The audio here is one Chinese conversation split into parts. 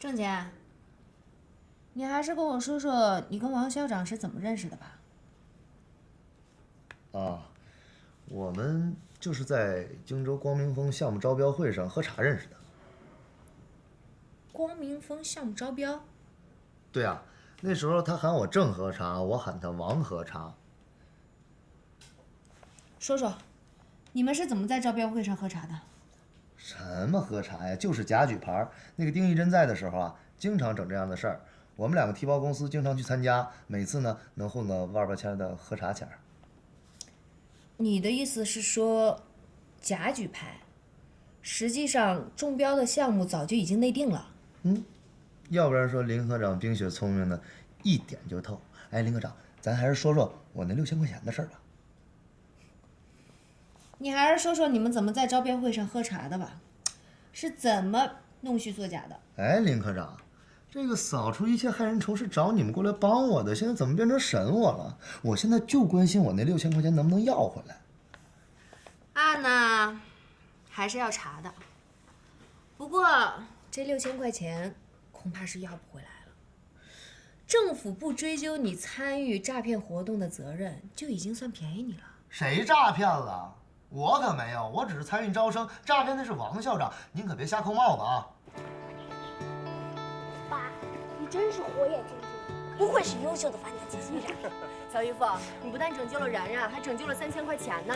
郑姐，你还是跟我说说你跟王校长是怎么认识的吧？啊，我们就是在荆州光明峰项目招标会上喝茶认识的。光明峰项目招标？对啊，那时候他喊我郑喝茶，我喊他王喝茶。说说，你们是怎么在招标会上喝茶的？什么喝茶呀，就是假举牌。那个丁义珍在的时候啊，经常整这样的事儿。我们两个提包公司经常去参加，每次呢能混个万八千的喝茶钱。你的意思是说，假举牌，实际上中标的项目早就已经内定了。要不然说林科长冰雪聪明的，一点就透。哎，林科长，咱还是说说我那6000块钱的事儿吧。你还是说说你们怎么在招标会上喝茶的吧？是怎么弄虚作假的？哎，林科长，这个扫除一切害人仇是找你们过来帮我的，现在怎么变成审我了？我现在就关心我那6000块钱能不能要回来。案呢，还是要查的。不过这6000块钱恐怕是要不回来了。政府不追究你参与诈骗活动的责任，就已经算便宜你了。谁诈骗了？我可没有，我只是参与招生，诈骗的是王校长，您可别瞎扣帽子啊！爸，你真是火眼金睛，不愧是优秀的反诈机器人。曹姨夫，你不但拯救了然然，还拯救了3000块钱呢。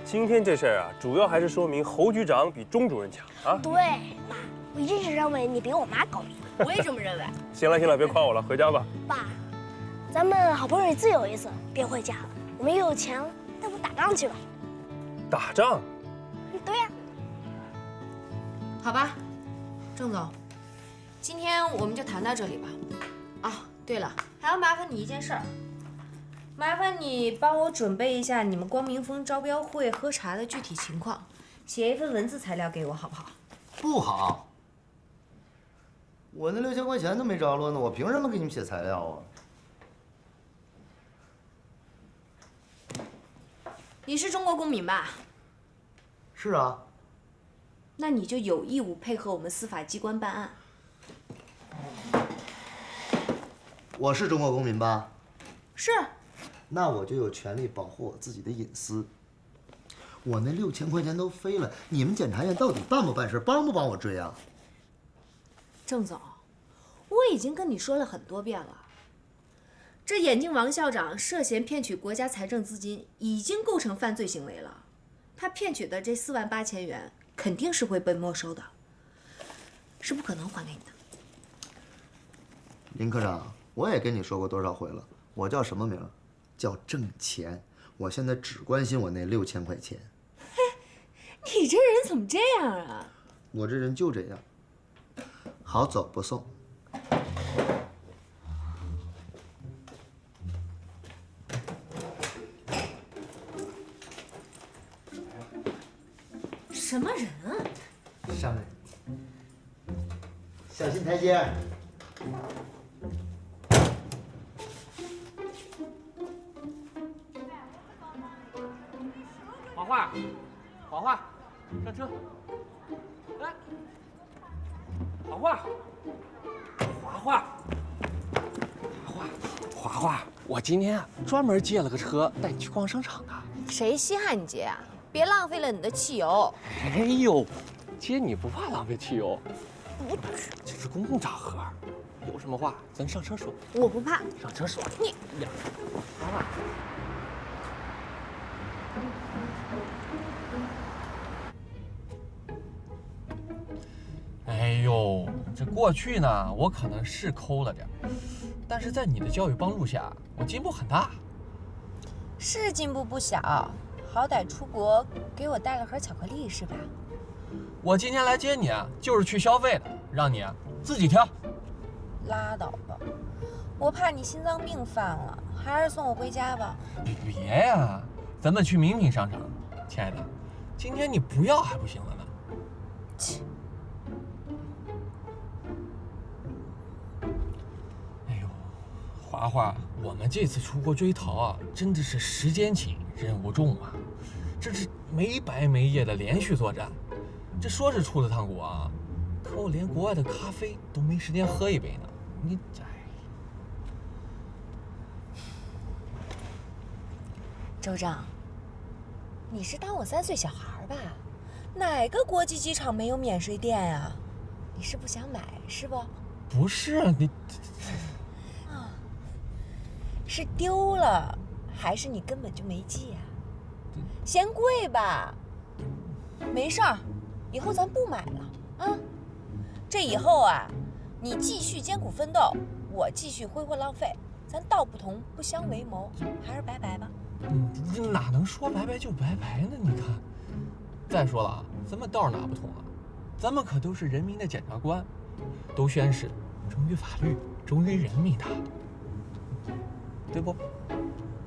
今天这事儿啊，主要还是说明侯局长比钟主任强啊。对，爸，我一直认为你比我妈高明。我也这么认为。行了行了，别夸我了，回家吧。爸，咱们好不容易自由一次，别回家了。我们又有钱了，带我打仗去吧。打仗？对呀。好吧，郑总，今天我们就谈到这里吧。啊，对了，还要麻烦你一件事儿，麻烦你帮我准备一下你们光明峰招标会喝茶的具体情况，写一份文字材料给我，好不好？不好，我那6000块钱都没着落呢，我凭什么给你们写材料啊？你是中国公民吧？是啊。那你就有义务配合我们司法机关办案。我是中国公民吧？是。那我就有权利保护我自己的隐私。我那6000块钱都飞了，你们检察院到底办不办事，帮不帮我追啊？郑总，我已经跟你说了很多遍了，这眼镜王校长涉嫌骗取国家财政资金，已经构成犯罪行为了。他骗取的这48000元肯定是会被没收的，是不可能还给你的。林科长，我也跟你说过多少回了，我叫什么名？叫挣钱。我现在只关心我那6000块钱。你这人怎么这样啊？我这人就这样，好走不送。什么人啊？上来，小心台阶。华华，华华，上车。来，华华，华华，华华，我今天啊专门借了个车带你去逛商场的。谁稀罕你接啊？别浪费了你的汽油。哎呦，接你不怕浪费汽油？这是公共场合，有什么话咱上车说。我不怕。上车说。你呀，华华。哎呦，这过去呢，我可能是抠了点，但是在你的教育帮助下，我进步很大。是进步不小，好歹出国给我带了盒巧克力是吧？我今天来接你啊，就是去消费的，让你啊自己挑。拉倒吧，我怕你心脏病犯了，还是送我回家吧。别呀，咱们去名品商场。亲爱的，今天你不要还不行了呢。切。哎呦，华华，我们这次出国追逃啊，真的是时间紧，任务重啊！这是没白没夜的连续作战，这说是出了趟国啊，可可我连国外的咖啡都没时间喝一杯呢。你哎，周丈，你是当我3岁小孩吧？哪个国际机场没有免税店呀？你是不想买是不？不是你，啊，是丢了，还是你根本就没寄呀？嫌贵吧？没事儿，以后咱不买了啊。这以后啊，你继续艰苦奋斗，我继续挥霍浪费，咱道不同不相为谋，还是拜拜吧。这哪能说拜拜就拜拜呢？你看，再说了啊，咱们道哪不同啊？咱们可都是人民的检察官，都宣誓忠于法律，忠于人民的，对不？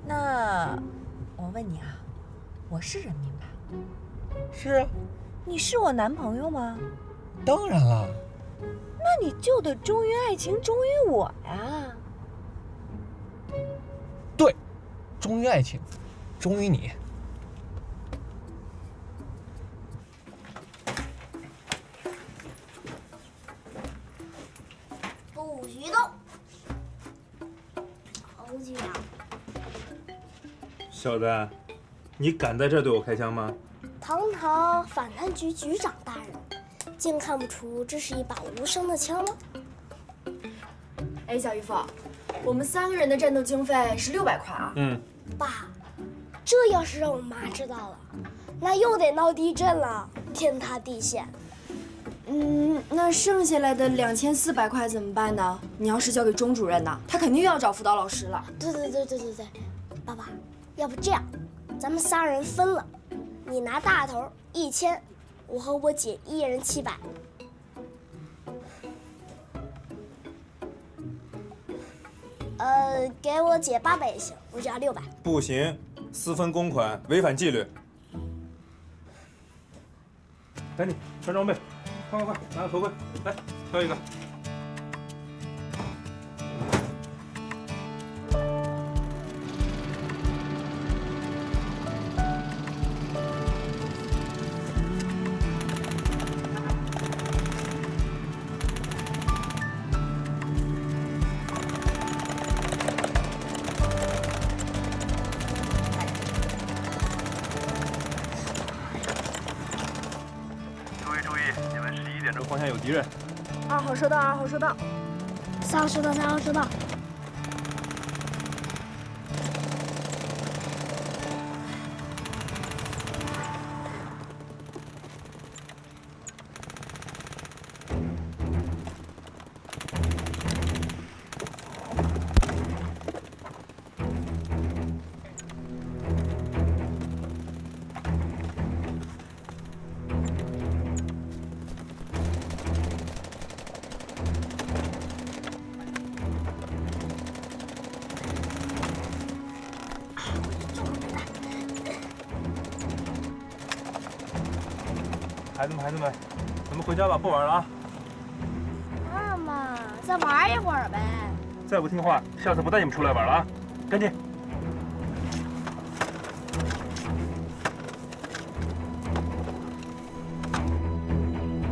那我问你啊，我是人民吧？是啊，你是我男朋友吗？当然了。那你就得忠于爱情，忠于我呀。对，忠于爱情，忠于你。不许动！侯局长，小子，你敢在这儿对我开枪吗？堂堂反贪局局长大人，竟看不出这是一把无声的枪吗？哎，小姨夫，我们3个人的战斗经费是600块啊。爸，这要是让我妈知道了，那又得闹地震了，天塌地陷。那剩下来的2400块怎么办呢？你要是交给钟主任呢，他肯定又要找辅导老师了。对，爸爸，要不这样，咱们3人分了，你拿大头1000，我和我姐1人700。给我姐800也行，我只要600。不行，私分公款，违反纪律。赶紧穿装备，快，拿个头盔，来挑一个。方向有敌人。2号收到，2号收到。3号收到，3号收到。孩子们，咱们回家吧，不玩了啊！妈妈，再玩一会儿呗。再不听话，下次不带你们出来玩了啊！赶紧。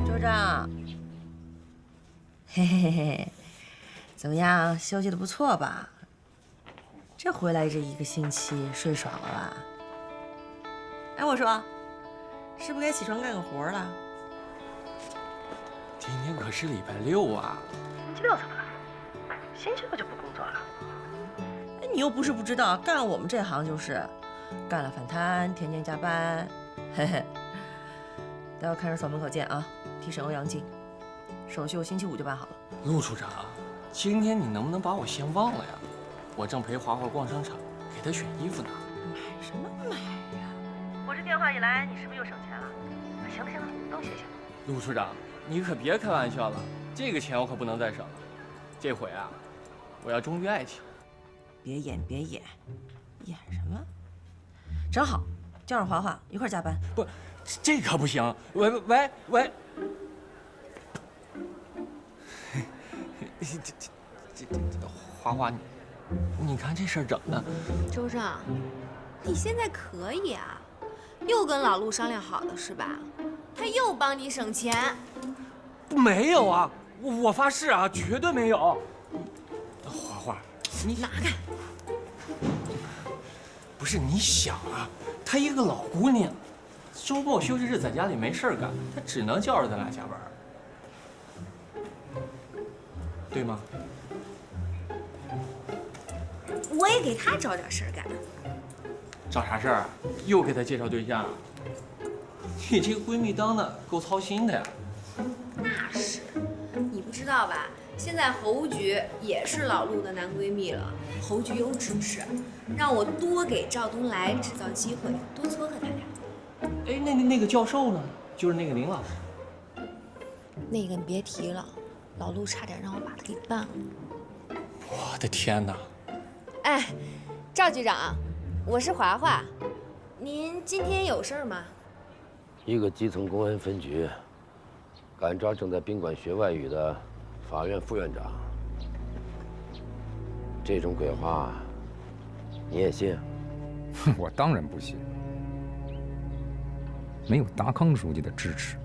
周丈，嘿嘿嘿嘿，怎么样？休息的不错吧？这回来这1个星期，睡爽了吧？哎，我说，是不是该起床干个活了？今天可是礼拜6啊！星期6怎么了？星期6就不工作了？哎，你又不是不知道，干了我们这行就是，干了反贪，天天加班，嘿嘿。待会看守所门口见啊！提审欧阳靖，手续我星期5就办好了。陆处长，今天你能不能把我先忘了呀？我正陪华华逛商场，给她选衣服呢。买什么买呀？我这电话一来，你是不是又省钱了？行了行了，都谢谢。陆处长，你可别开玩笑了，这个钱我可不能再省了。这回啊，我要忠于爱情。别演，演什么？正好，叫上华华一块加班。不，这可不行。喂，这华华，你看这事儿整的。周丈，你现在可以啊，又跟老陆商量好的是吧？他又帮你省钱。没有啊，我发誓啊，绝对没有。花花，你拿开！不是你想啊，她一个老姑娘，周末休息日在家里没事干，她只能叫着咱俩加班，对吗？我也给他找点事儿干。找啥事儿？又给她介绍对象？你这个闺蜜当的够操心的呀。那是，你不知道吧？现在侯局也是老陆的男闺蜜了。侯局有指示，让我多给赵东来制造机会，多撮合他俩。哎，那个教授呢？就是那个林老师。那个你别提了，老陆差点让我把他给办了。我的天哪！哎，赵局长，我是华华，您今天有事儿吗？一个基层公安分局赶抓正在宾馆学外语的法院副院长，这种鬼话你也信？我当然不信。没有达康书记的支持，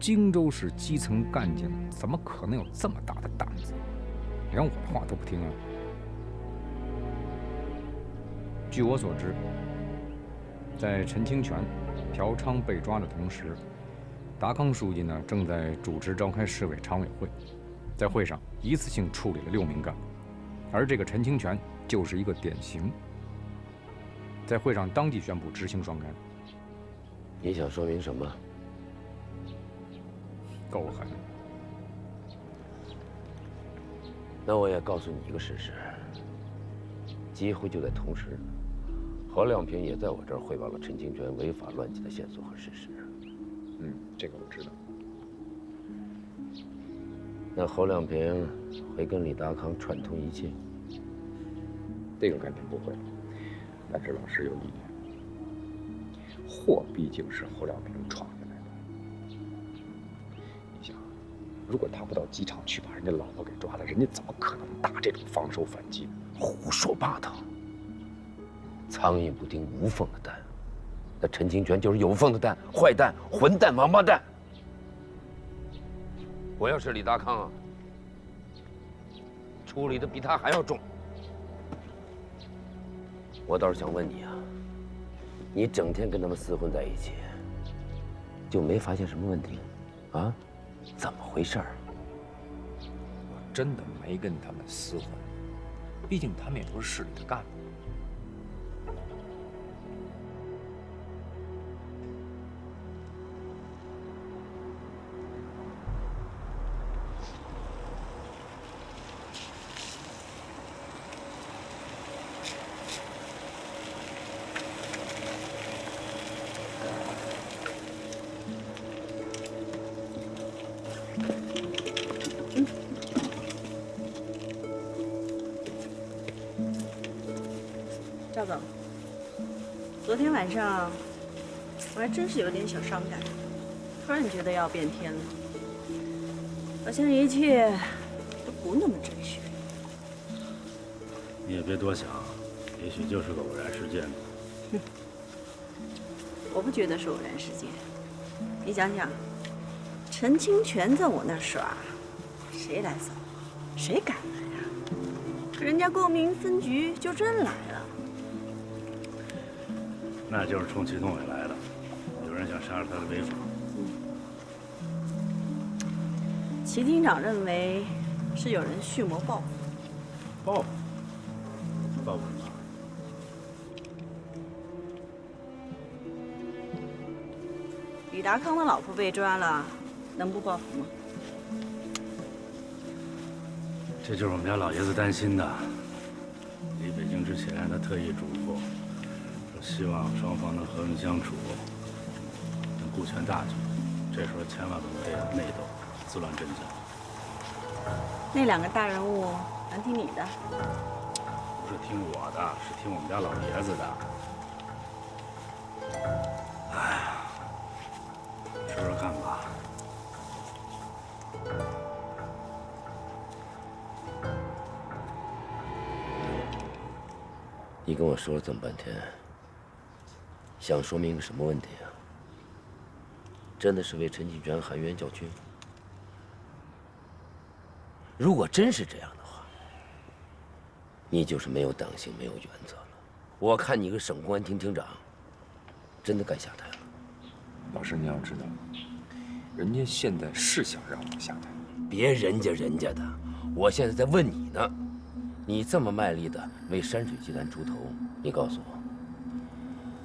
荆州市基层干警怎么可能有这么大的胆子，连我的话都不听啊？据我所知，在陈清泉、朴昌被抓的同时，达康书记呢正在主持召开市委常委会，在会上一次性处理了6名干部，而这个陈清泉就是一个典型。在会上当即宣布执行双干。你想说明什么？够狠！那我也告诉你一个事实，几乎就在同时，何亮平也在我这儿汇报了陈清泉违法乱纪的线索和事实。这个我知道。那侯亮平会跟李达康串通一气？这个肯定不会。但是老师有意见，祸毕竟是侯亮平闯进来的。你想，如果他不到机场去把人家老婆给抓了，人家怎么可能打这种防守反击呢？胡说八道！苍蝇不叮无缝的蛋，那陈清泉就是有缝的蛋，坏蛋、混蛋、王八蛋。我要是李达康啊，处理的比他还要重。我倒是想问你啊，你整天跟他们厮混在一起，就没发现什么问题？啊？怎么回事儿？我真的没跟他们厮混，毕竟他们也不是市里的干部。赵总，昨天晚上我还真是有点小伤感，突然觉得要变天了，好像一切都不那么准确。你也别多想，也许就是个偶然事件。我不觉得是偶然事件。你想想，陈清泉在我那儿耍，谁来扫？谁敢来啊？人家公民分局就真来了。那就是冲祁同伟来的，有人想杀了他的威风。祁厅长认为是有人蓄谋报复。报复？报复什么？李达康的老婆被抓了，能不报复吗？这就是我们家老爷子担心的。离北京之前，他特意嘱咐，说希望双方能和平相处，能顾全大局。这时候千万不可以内斗，自乱阵脚。那2个大人物能听你的？不是听我的，是听我们家老爷子的。哎呀，说说看吧。你跟我说了这么半天，想说明个什么问题啊？真的是为陈清泉喊冤叫屈？如果真是这样的话，你就是没有党性、没有原则了。我看你个省公安厅厅长，真的该下台了。老师，你要知道，人家现在是想让我下台。别人家的，我现在在问你呢。你这么卖力的为山水集团出头，你告诉我，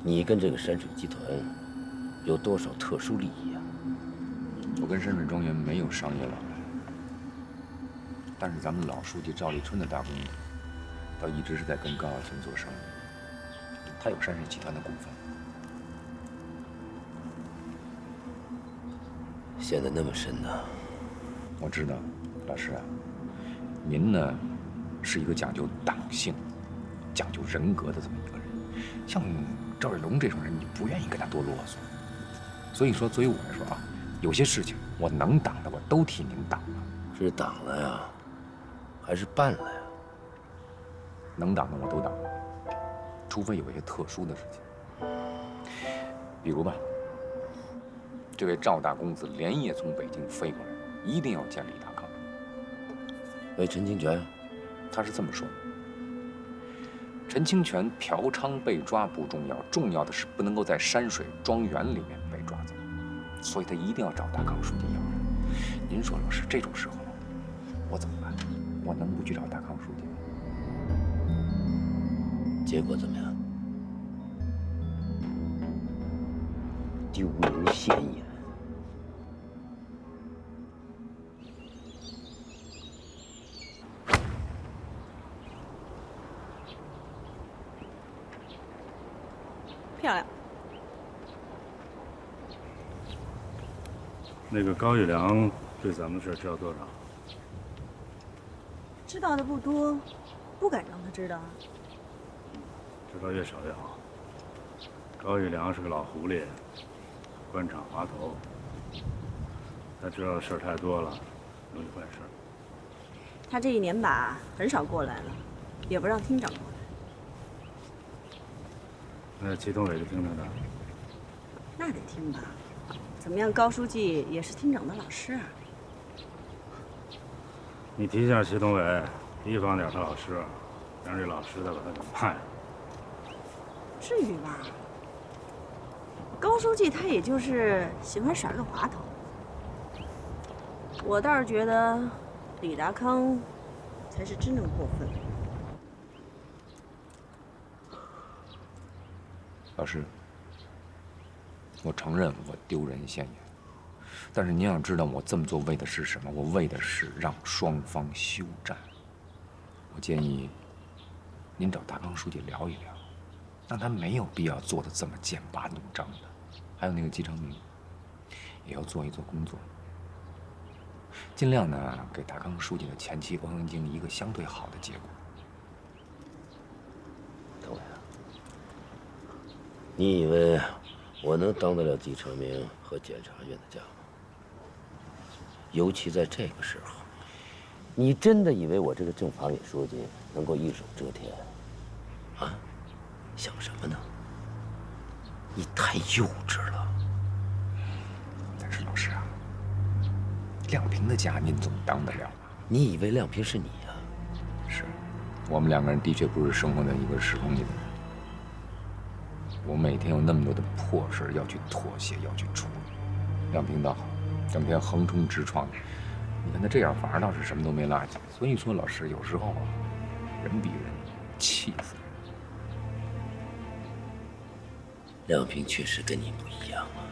你跟这个山水集团有多少特殊利益啊？我跟山水庄园没有商业往来，但是咱们老书记赵立春的大公子，倒一直是在跟高耀群做生意，他有山水集团的股份。陷得那么深呢？我知道，老师啊，您呢是一个讲究党性、讲究人格的这么一个人，像赵瑞龙这种人，你不愿意跟他多啰嗦。所以说，作为我来说啊，有些事情我能挡的，我都替您挡了。是挡了呀，还是办了呀？能挡的我都挡了，除非有一些特殊的事情，比如吧，这位赵大公子连夜从北京飞过来，一定要见李大康。为陈清泉，他是这么说的：陈清泉嫖娼被抓不重要，重要的是不能够在山水庄园里面被抓走，所以他一定要找大康书记要人。您说，老师，这种时候我怎么办？我能不去找大康书记吗？结果怎么样？丢人现眼。漂亮。那个高玉良对咱们的事知道多少？知道的不多，不敢让他知道啊。知道越少越好。高玉良是个老狐狸，官场滑头，他知道的事儿太多了，容易坏事。他这一年把很少过来了，也不让厅长过来。那祁同伟就听他的。那得听吧，怎么样？高书记也是厅长的老师啊。你提一下祁同伟，提防点他老师，让这老师再把他给卖了。至于吧？高书记他也就是喜欢耍个滑头。我倒是觉得李达康才是真正过分。老师，我承认我丢人现眼，但是您要知道，我这么做为的是什么？我为的是让双方休战。我建议您找大康书记聊一聊，让他没有必要做的这么剑拔弩张的。还有那个季成明，也要做一做工作，尽量呢给大康书记的前妻欧阳晶一个相对好的结果。同伟啊，你以为我能当得了季成明和检察院的家吗？尤其在这个时候，你真的以为我这个政法委书记能够一手遮天？啊，想什么呢？你太幼稚了。但是老师啊，亮平的家您总当得了吗？你以为亮平是你呀？是，我们两个人的确不是生活在一个时空里的人。我每天有那么多的破事要去妥协，要去处理。亮平倒好，整天横冲直撞的。你看他这样，反而倒是什么都没落下。所以说，老师有时候啊，人比人气死人。亮平确实跟你不一样啊，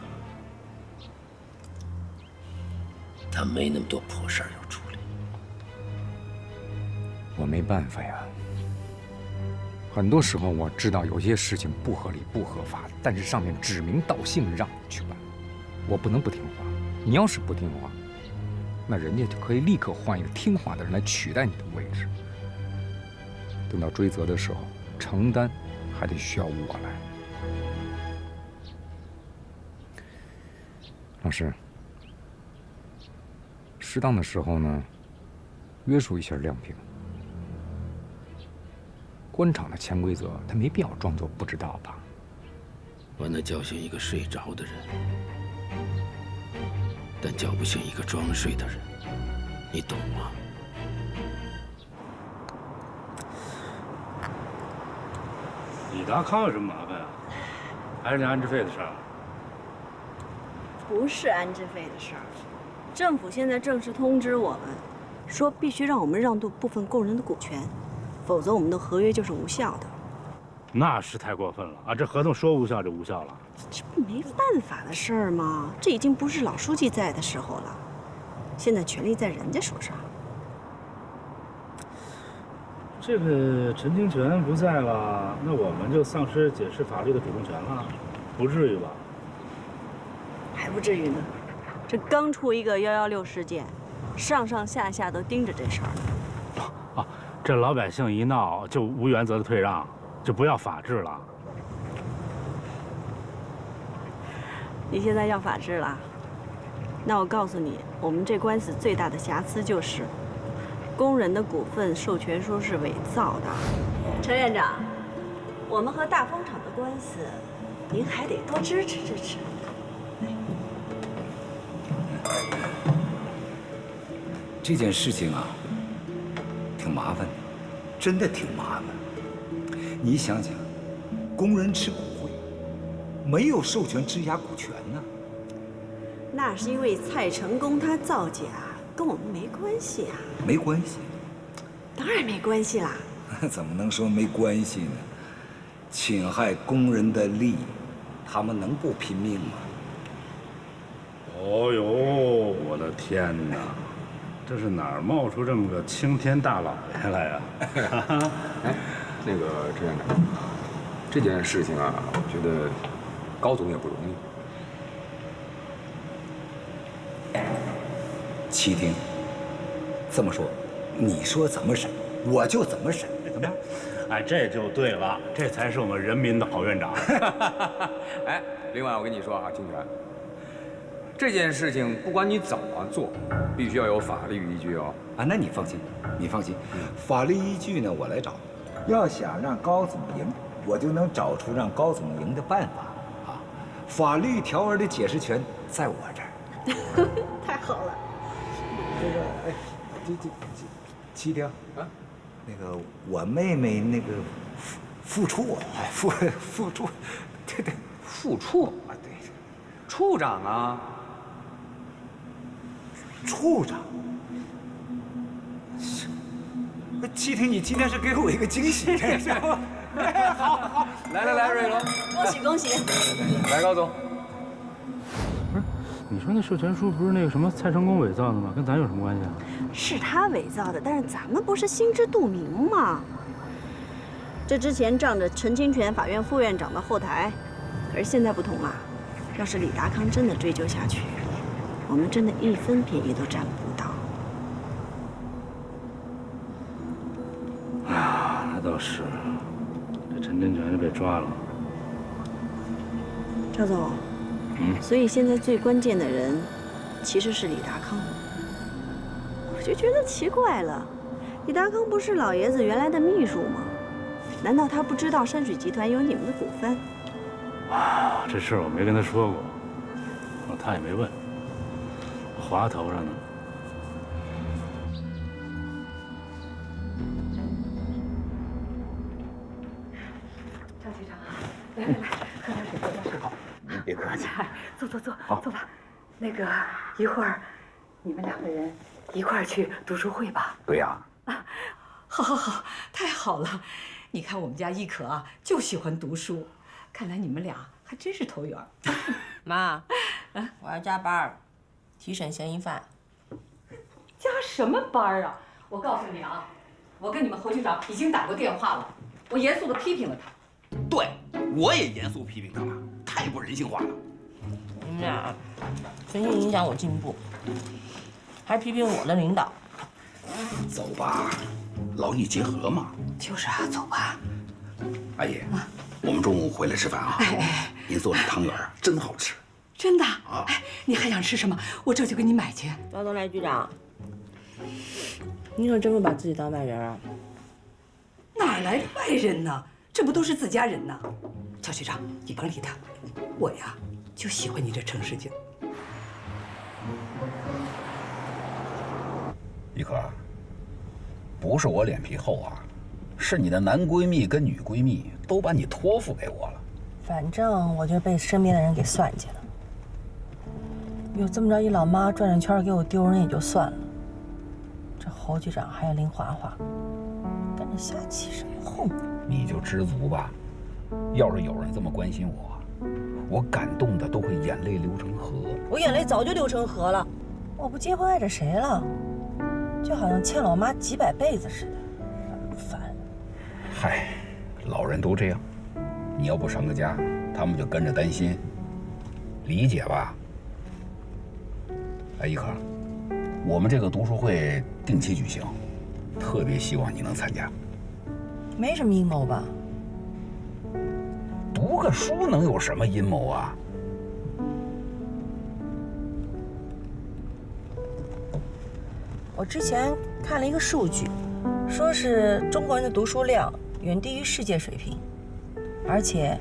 他没那么多破事儿要处理。我没办法呀。很多时候我知道有些事情不合理、不合法，但是上面指名道姓让你去办，我不能不听话。你要是不听话，那人家就可以立刻换一个听话的人来取代你的位置。等到追责的时候，承担还得需要我来。老师，适当的时候呢，约束一下亮平。官场的潜规则，他没必要装作不知道吧？我能叫醒一个睡着的人，但叫不醒一个装睡的人，你懂吗？李达康有什么麻烦啊？还是那安置费的事儿？不是安置费的事儿，政府现在正式通知我们，说必须让我们让渡部分工人的股权，否则我们的合约就是无效的。那是太过分了啊！这合同说无效就无效了，这不没办法的事儿吗？这已经不是老书记在的时候了，现在权力在人家手上。这个陈清泉不在了，那我们就丧失解释法律的主动权了，不至于吧？还不至于呢，这刚出一个116事件，上上下下都盯着这事儿呢。啊，这老百姓一闹就无原则的退让，就不要法治了。你现在要法治了？那我告诉你，我们这官司最大的瑕疵就是，工人的股份授权书是伪造的。陈院长，我们和大风厂的官司，您还得多支持支持。这件事情啊，挺麻烦的，真的挺麻烦。你想想，工人持股会，没有授权质押股权呢。那是因为蔡成功他造假，跟我们没关系啊。没关系？当然没关系啦。怎么能说没关系呢？侵害工人的利益，他们能不拼命吗？哦呦，我的天哪！这是哪儿冒出这么个青天大老爷来呀？哎，那个陈院长，这件事情啊，我觉得高总也不容易。齐婷，这么说，你说怎么审，我就怎么审，怎么样？哎，这就对了，这才是我们人民的好院长。哎，另外我跟你说啊，清泉，这件事情不管你怎么做，必须要有法律依据哦。啊，那你放心，你放心，法律依据呢我来找。要想让高总赢，我就能找出让高总赢的办法啊。法律条文的解释权在我这儿。太好了。这个，哎，齐婷啊，那个我妹妹那个副处，副处，对，副处啊，对，处长啊。处长，齐婷，你今天是给我一个惊喜，是吧？好，来，瑞龙，恭喜恭喜！来，高总。不是，你说那授权书不是那个什么蔡成功伪造的吗？跟咱有什么关系啊？是他伪造的，但是咱们不是心知肚明吗？这之前仗着陈清泉法院副院长的后台，可是现在不同了。要是李达康真的追究下去，我们真的一分便宜都占不到。啊，那倒是，这陈清泉就被抓了。赵总，所以现在最关键的人其实是李达康。我就觉得奇怪了，李达康不是老爷子原来的秘书吗？难道他不知道山水集团有你们的股份？啊，这事儿我没跟他说过，他也没问，划头上呢。张局长，来，喝点水，喝点水。好，您别客气。坐，坐吧。那个，一会儿你们两个人一块儿去读书会吧。对呀。啊，好，太好了。你看我们家一可啊，就喜欢读书，看来你们俩还真是投缘。妈，我要加班，提审嫌疑犯。加什么班啊？我告诉你啊，我跟你们侯局长已经打过电话了，我严肃地批评了他。对，我也严肃批评他了，太不人性化了。你们俩存心影响我进步，还批评我的领导。走吧，劳逸结合嘛。就是啊，走吧。阿姨，我们中午回来吃饭啊。哎，您做的汤圆真好吃。真的啊？哎，你还想吃什么？我这就给你买去。赵东来局长，你可真不把自己当外人啊？哪来的外人呢？这不都是自家人呢？赵局长，你甭理他，我呀就喜欢你这诚实劲。一可，不是我脸皮厚啊，是你的男闺蜜跟女闺蜜都把你托付给我了。反正我就被身边的人给算计了。有这么着一老妈转转圈给我丢人也就算了，这侯局长还有林华华，跟着瞎起什么哄？你就知足吧。要是有人这么关心我，我感动的都会眼泪流成河。我眼泪早就流成河了，我不结婚碍着谁了？就好像欠了我妈几百辈子似的，烦。嗨，老人都这样。你要不成个家，他们就跟着担心，理解吧？哎，一可，我们这个读书会定期举行，特别希望你能参加。没什么阴谋吧？读个书能有什么阴谋啊？我之前看了一个数据，说是中国人的读书量远低于世界水平，而且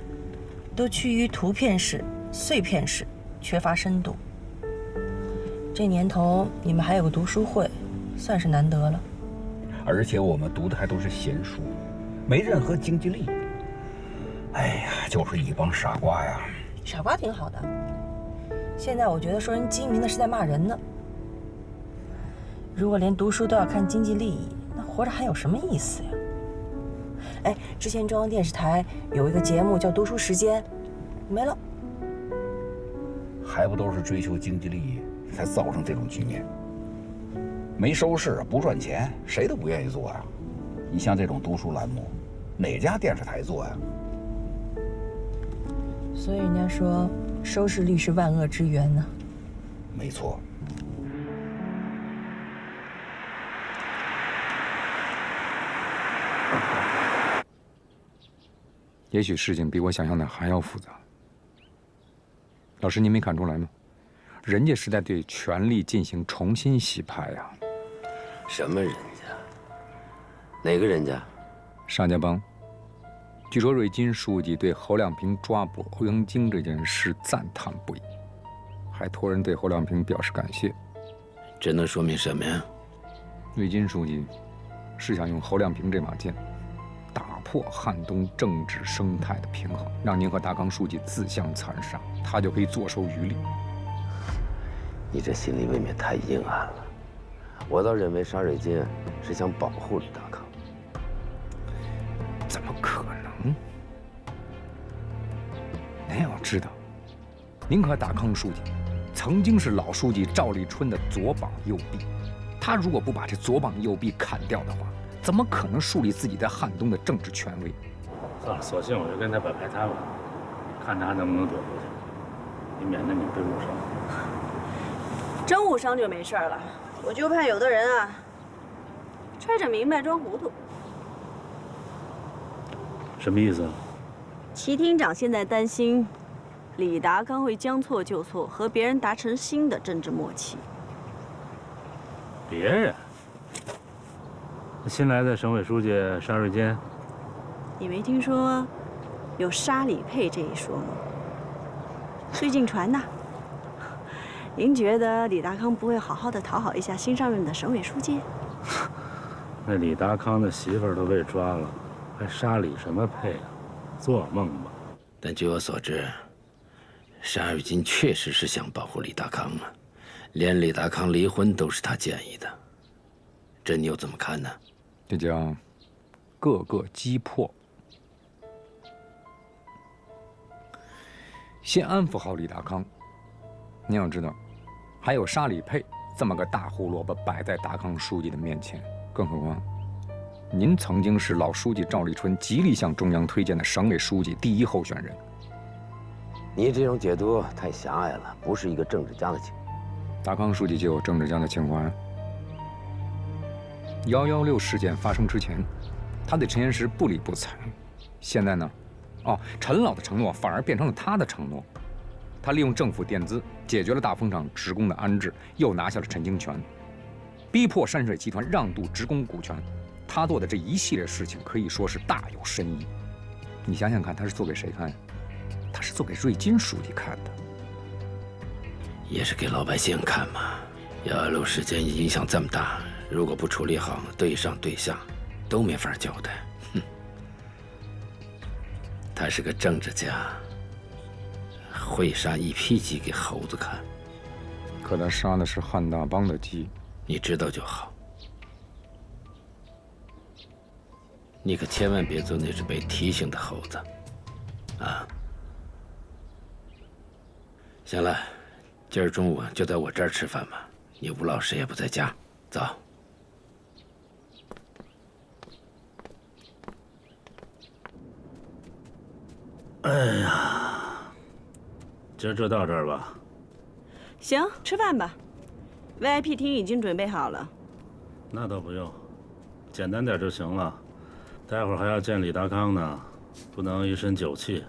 都趋于图片式、碎片式，缺乏深度。这年头你们还有个读书会，算是难得了。而且我们读的还都是闲书，没任何经济利益。哎呀，就是一帮傻瓜呀！傻瓜挺好的。现在我觉得说人精明的是在骂人呢。如果连读书都要看经济利益，那活着还有什么意思呀？哎，之前中央电视台有一个节目叫《读书时间》，没了。还不都是追求经济利益才造成这种局面？没收视不赚钱，谁都不愿意做呀。你像这种读书栏目，哪家电视台做呀？所以人家说收视率是万恶之源呢。没错。也许事情比我想象的还要复杂。老师，您没看出来吗？人家是在对权力进行重新洗牌呀。什么人家？哪个人家？尚家帮。据说瑞金书记对侯亮平抓捕欧阳菁这件事赞叹不已，还托人对侯亮平表示感谢。这能说明什么呀？瑞金书记是想用侯亮平这把剑，打破汉东政治生态的平衡，让您和达康书记自相残杀，他就可以坐收渔利。你这心里未免太阴暗了。我倒认为沙瑞金是想保护李达康。怎么可能？您要知道，您和达康书记曾经是老书记赵立春的左膀右臂，他如果不把这左膀右臂砍掉的话，怎么可能树立自己在汉东的政治权威？算了，索性我就跟他摆牌摊吧，看他能不能躲过去，以免得你被误伤。真误伤就没事了，我就怕有的人啊，揣着明白装糊涂。什么意思？齐厅长现在担心李达康会将错就错，和别人达成新的政治默契。别人？新来的省委书记沙瑞金，你没听说有沙里配这一说吗？最近传的。您觉得李达康不会好好的讨好一下新上任的省委书记？那李达康的媳妇儿都被抓了，还沙里什么配啊？做梦吧！但据我所知，沙瑞金确实是想保护李达康啊，连李达康离婚都是他建议的。这你又怎么看呢？这叫各个击破。先安抚好李达康。您要知道，还有沙里配这么个大胡萝卜摆在达康书记的面前，更何况，您曾经是老书记赵立春极力向中央推荐的省委书记第一候选人。你这种解读太狭隘了，不是一个政治家的情况。达康书记就有政治家的情怀。116事件发生之前，他对陈岩石不理不睬，现在呢，陈老的承诺反而变成了他的承诺。他利用政府垫资解决了大风厂职工的安置，又拿下了陈清泉，逼迫山水集团让渡职工股权。他做的这一系列事情可以说是大有深意。你想想看，他是做给谁看？他是做给瑞金书记看的，也是给老百姓看嘛。116事件影响这么大，如果不处理好，对上对下都没法交代。他是个政治家，会杀一批鸡给猴子看。可他杀的是汉大帮的鸡，你知道就好。你可千万别做那只被提醒的猴子，啊！行了，今儿中午就在我这儿吃饭吧。你吴老师也不在家，走。哎呀，今儿就到这儿吧。行，吃饭吧。VIP 厅已经准备好了。那倒不用，简单点就行了。待会儿还要见李达康呢，不能一身酒气。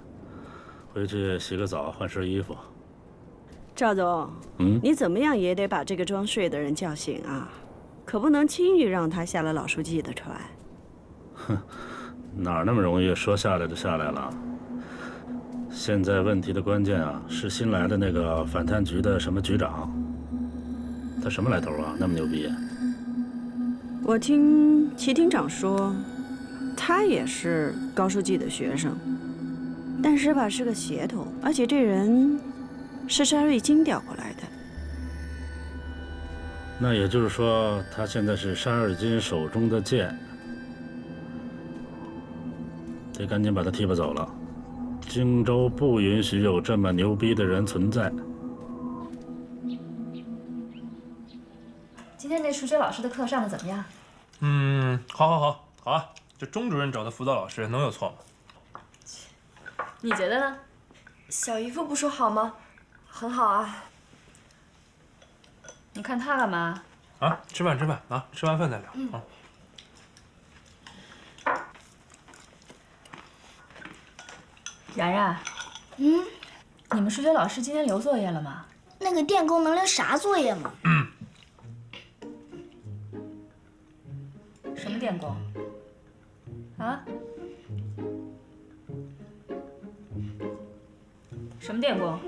回去洗个澡，换身衣服。赵总，你怎么样也得把这个装睡的人叫醒啊，可不能轻易让他下了老书记的船。哼，哪那么容易说下来就下来了？现在问题的关键啊，是新来的那个反贪局的什么局长，他什么来头啊？那么牛逼？我听齐厅长说，他也是高书记的学生，但是吧是个协同，而且这人是沙瑞金调过来的。那也就是说，他现在是沙尔金手中的剑，得赶紧把他提拔走了。荆州不允许有这么牛逼的人存在。今天那数学老师的课上的怎么样？好啊！这钟主任找的辅导老师能有错吗？你觉得呢？小姨夫不说好吗？很好啊。你看他干嘛？啊，吃饭啊！吃完饭再聊啊。然然，你们数学老师今天留作业了吗？那个电工能留啥作业吗？什么电工？啊？什么电工？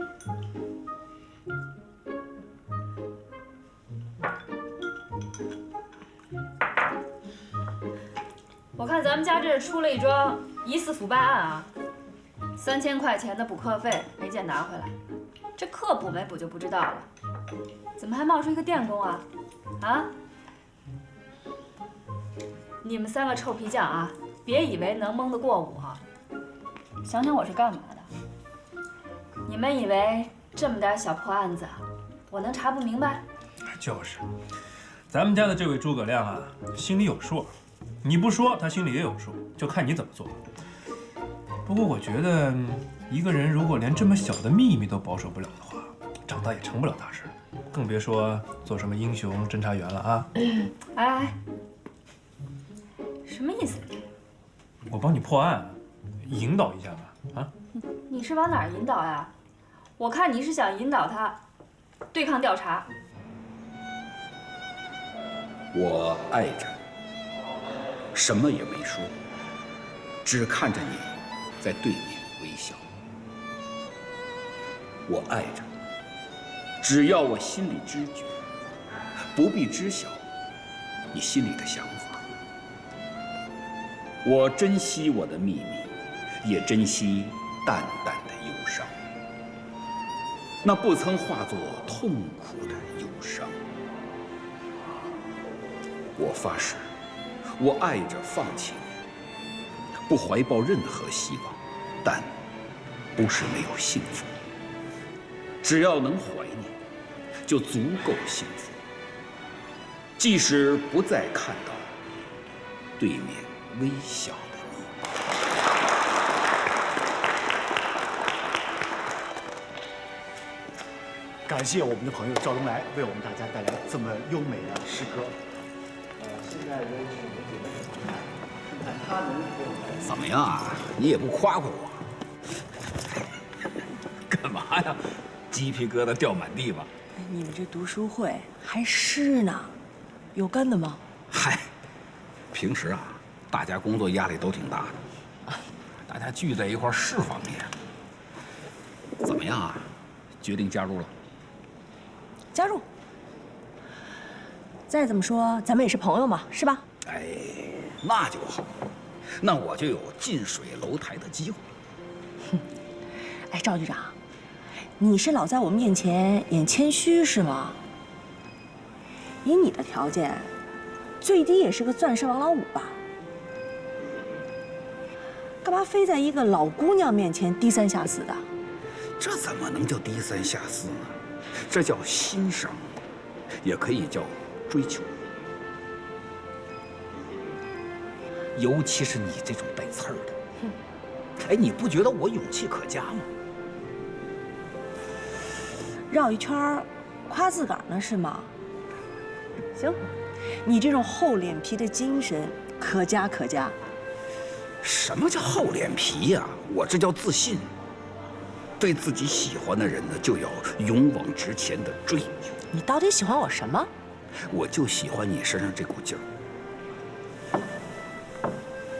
我看咱们家这出了一桩疑似腐败案啊，3000块钱的补课费没见拿回来，这课补没补就不知道了，怎么还冒出一个电工啊？啊？你们3个臭皮匠啊，别以为能蒙得过我啊！想想我是干嘛的？你们以为这么点小破案子，我能查不明白？就是，咱们家的这位诸葛亮啊，心里有数，你不说他心里也有数，就看你怎么做。不过我觉得，一个人如果连这么小的秘密都保守不了的话，长大也成不了大事，更别说做什么英雄侦查员了啊！哎，什么意思？我帮你破案，引导一下吧，啊？你是往哪儿引导呀？我看你是想引导他对抗调查。我爱着，什么也没说，只看着你在对面微笑。我爱着，只要我心里知觉，不必知晓你心里的想法。我珍惜我的秘密，也珍惜淡淡的忧伤，那不曾化作痛苦的忧伤。我发誓，我爱着放弃你，不怀抱任何希望，但不是没有幸福。只要能怀念，就足够幸福。即使不再看到对面微笑的你。感谢我们的朋友赵荣来为我们大家带来这么优美的诗歌。现在有请看他能给我们怎么样啊？你也不夸夸我？干嘛呀？鸡皮疙瘩掉满地吧？你们这读书会还诗呢，有干的吗？嗨，平时啊，大家工作压力都挺大的，大家聚在一块儿释放一下。怎么样啊？决定加入了？加入。再怎么说，咱们也是朋友嘛，是吧？哎，那就好，那我就有近水楼台的机会。哎，赵局长，你是老在我面前演谦虚是吗？以你的条件，最低也是个钻石王老五吧？干嘛非在一个老姑娘面前低三下四的？这怎么能叫低三下四呢？这叫欣赏，也可以叫追求。尤其是你这种带刺儿的，哎，你不觉得我勇气可嘉吗？绕一圈夸自个儿呢是吗？行，你这种厚脸皮的精神可嘉可嘉。什么叫厚脸皮呀？我这叫自信。对自己喜欢的人呢，就要勇往直前的追。你到底喜欢我什么？我就喜欢你身上这股劲儿。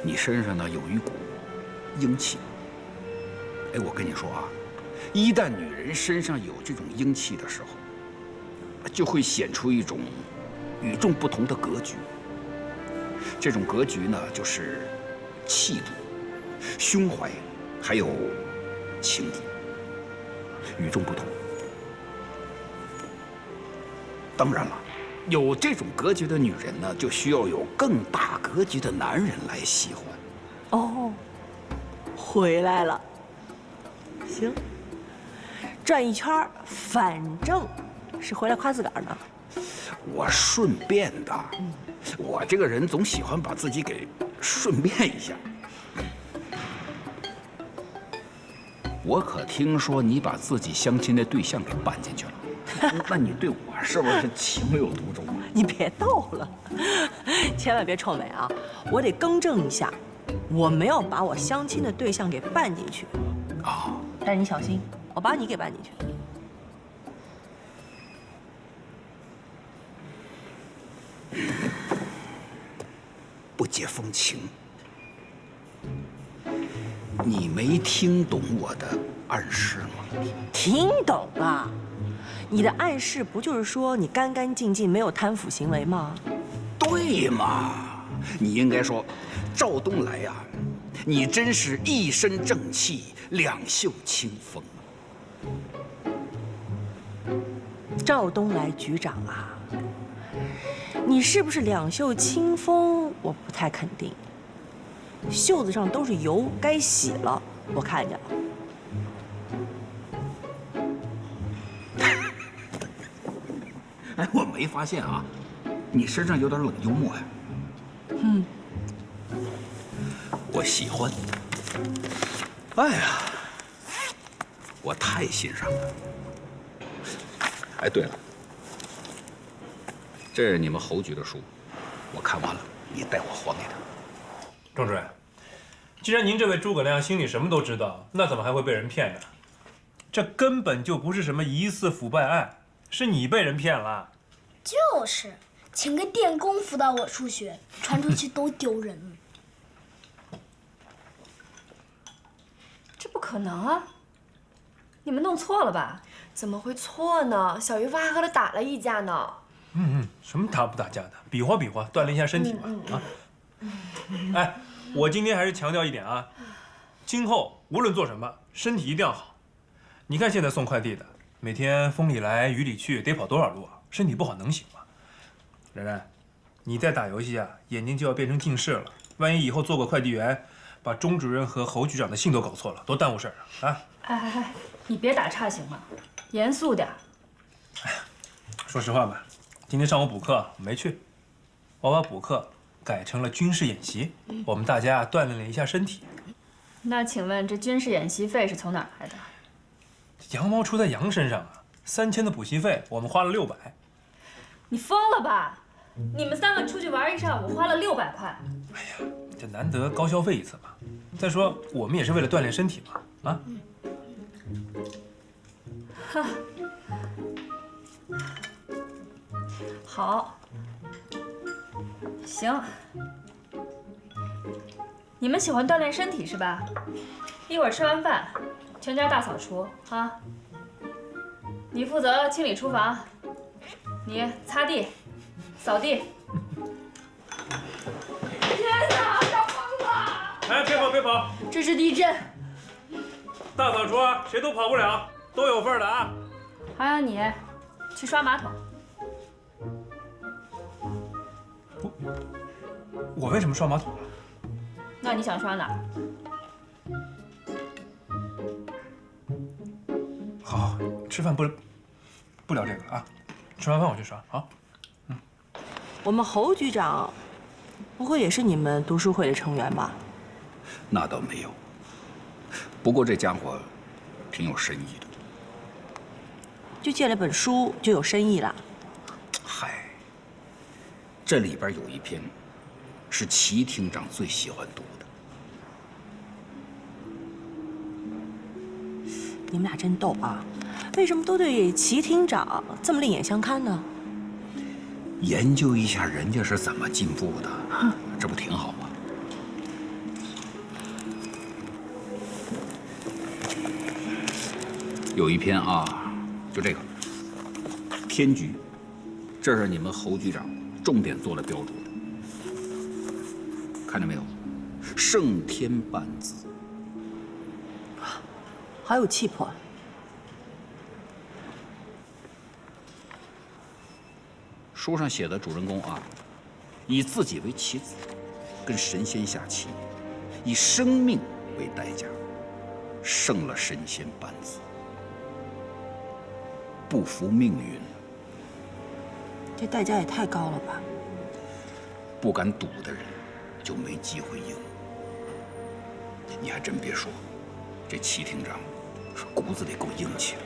你身上呢有一股英气。哎，我跟你说啊，一旦女人身上有这种英气的时候，就会显出一种与众不同的格局。这种格局呢，就是气度、胸怀，还有情敌，与众不同。当然了，有这种格局的女人呢，就需要有更大格局的男人来喜欢。哦，回来了。行，转一圈，反正是回来夸自个儿呢。我顺便的，我这个人总喜欢把自己给顺便一下。我可听说你把自己相亲的对象给办进去了，那你对我是不是情有独钟啊？你别逗了，千万别臭美啊！我得更正一下，我没有把我相亲的对象给办进去。啊！但是你小心，我把你给办进去。不解风情，你没听懂我的暗示吗？听懂了，你的暗示不就是说你干干净净，没有贪腐行为吗？对嘛，你应该说，赵东来呀，你真是一身正气，两袖清风。赵东来局长啊，你是不是两袖清风？我不太肯定。袖子上都是油，该洗了，我看见了。哎，我没发现啊，你身上有点冷幽默呀。嗯，我喜欢。哎呀，我太欣赏了。哎，对了，这是你们侯局的书，我看完了，你代我还给他。郑主任，既然您这位诸葛亮心里什么都知道，那怎么还会被人骗呢？这根本就不是什么疑似腐败案，是你被人骗了。就是，请个电工辅导我数学，传出去都丢人。这不可能啊！你们弄错了吧？怎么会错呢？小姨夫还和他打了一架呢。什么打不打架的，比划比划，锻炼一下身体嘛。啊，哎，我今天还是强调一点啊，今后无论做什么，身体一定要好。你看现在送快递的，每天风里来雨里去，得跑多少路啊？身体不好能行吗？然然，你再打游戏啊，眼睛就要变成近视了。万一以后做个快递员，把钟主任和侯局长的姓都搞错了，多耽误事儿啊！啊！哎，你别打岔行吗？严肃点。哎，说实话吧，今天上午补课没去，我把补课改成了军事演习，我们大家锻炼了一下身体。那请问这军事演习费是从哪儿来的？羊毛出在羊身上啊！3000的补习费，我们花了600。你疯了吧？你们3个出去玩一上午，花了600块。哎呀，这难得高消费一次嘛。再说我们也是为了锻炼身体嘛，啊。哈。好。行。你们喜欢锻炼身体是吧？一会儿吃完饭，全家大扫除啊！你负责清理厨房，你擦地、扫地。天哪，要疯了！哎，别跑别跑！这是地震。大扫除啊，谁都跑不了，都有份的啊。还有你，去刷马桶。我为什么刷马桶啊？那你想刷哪儿？好，吃饭不聊这个了啊，吃完饭我去刷。好。我们侯局长，不会也是你们读书会的成员吧？那倒没有。不过这家伙挺有深意的。就借了本书就有深意了？嗨，这里边有一篇是齐厅长最喜欢读的。你们俩真逗啊！为什么都对齐厅长这么另眼相看呢？研究一下人家是怎么进步的，这不挺好吗？有一篇啊，就这个天局，这是你们侯局长重点做了标注的，看见没有？胜天半字，好有气魄。书上写的主人公啊，以自己为棋子，跟神仙下棋，以生命为代价，胜了神仙半字。不服命运，这代价也太高了吧！不敢赌的人就没机会赢。你还真别说，这齐厅长骨子里够硬气的。